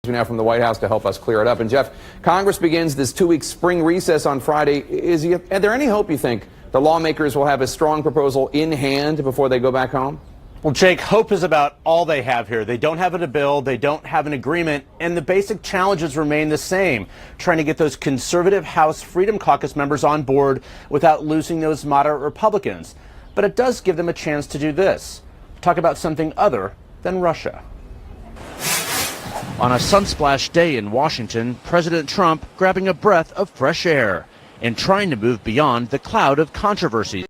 Now from the White House to help us clear it up. And Jeff, Congress begins this 2-week spring recess on Friday. Are there any hope, you think, the lawmakers will have a strong proposal in hand before they go back home? Well, Jake, hope is about all they have here. They don't have a bill, they don't have an agreement, and the basic challenges remain the same. Trying to get those conservative House Freedom Caucus members on board without losing those moderate Republicans. But it does give them a chance to do this. Talk about something other than Russia. On a sunsplash day in Washington, President Trump grabbing a breath of fresh air and trying to move beyond the cloud of controversy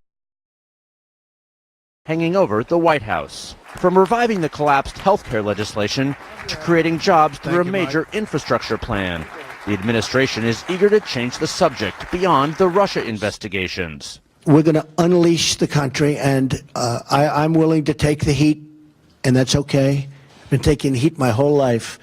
hanging over the White House. From reviving the collapsed health care legislation to creating jobs through a major infrastructure plan, the administration is eager to change the subject beyond the Russia investigations. We're going to unleash the country, and I'm willing to take the heat, and that's okay. I've been taking heat my whole life,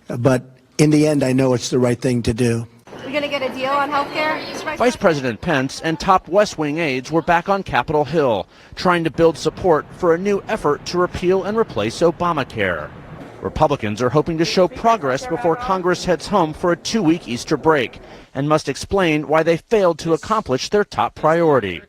but in the end, I know it's the right thing to do. We're going to get a deal on health care? Vice President Pence and top West Wing aides were back on Capitol Hill, trying to build support for a new effort to repeal and replace Obamacare. Republicans are hoping to show progress before Congress heads home for a 2-week Easter break and must explain why they failed to accomplish their top priority.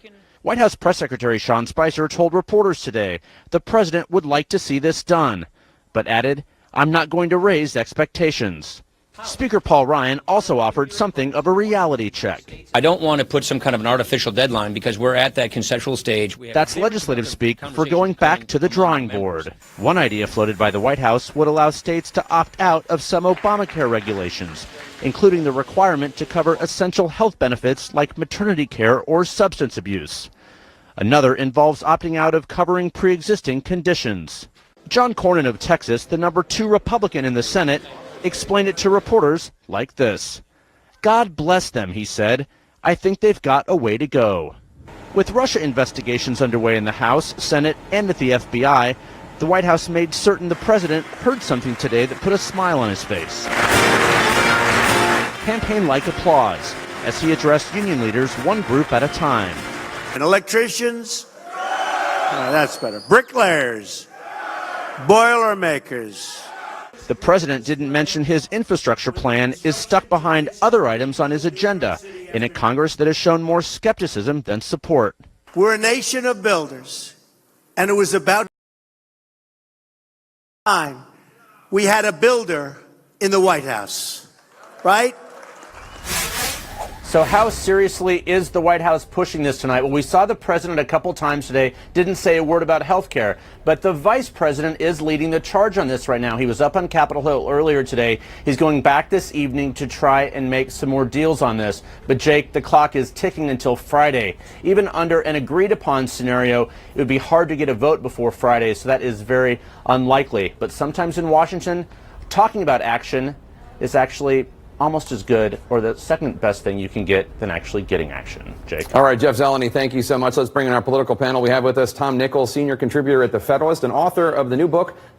White House Press Secretary Sean Spicer told reporters today the president would like to see this done, but added, "I'm not going to raise expectations." Speaker Paul Ryan also offered something of a reality check. I don't want to put some kind of an artificial deadline because we're at that conceptual stage. That's legislative speak for going back to the drawing board. One idea floated by the White House would allow states to opt out of some Obamacare regulations, including the requirement to cover essential health benefits like maternity care or substance abuse. Another involves opting out of covering pre-existing conditions. John Cornyn of Texas, the number 2 Republican in the Senate, explained it to reporters like this. "God bless them," he said. "I think they've got a way to go." With Russia investigations underway in the House, Senate, and at the FBI, the White House made certain the president heard something today that put a smile on his face. Campaign-like applause as he addressed union leaders one group at a time. And electricians, that's better, bricklayers, boilermakers. The president didn't mention his infrastructure plan is stuck behind other items on his agenda in a Congress that has shown more skepticism than support. We're a nation of builders, and it was about time we had a builder in the White House, right? So how seriously is the White House pushing this tonight? Well, we saw the president a couple times today, didn't say a word about health care, but the vice president is leading the charge on this right now. He was up on Capitol Hill earlier today. He's going back this evening to try and make some more deals on this. But Jake, the clock is ticking until Friday. Even under an agreed upon scenario, it would be hard to get a vote before Friday, so that is very unlikely. But sometimes in Washington, talking about action is actually almost as good or the second best thing you can get than actually getting action. Jake. All right, Jeff Zeleny, thank you so much. Let's bring in our political panel. We have with us Tom Nichols, senior contributor at The Federalist and author of the new book,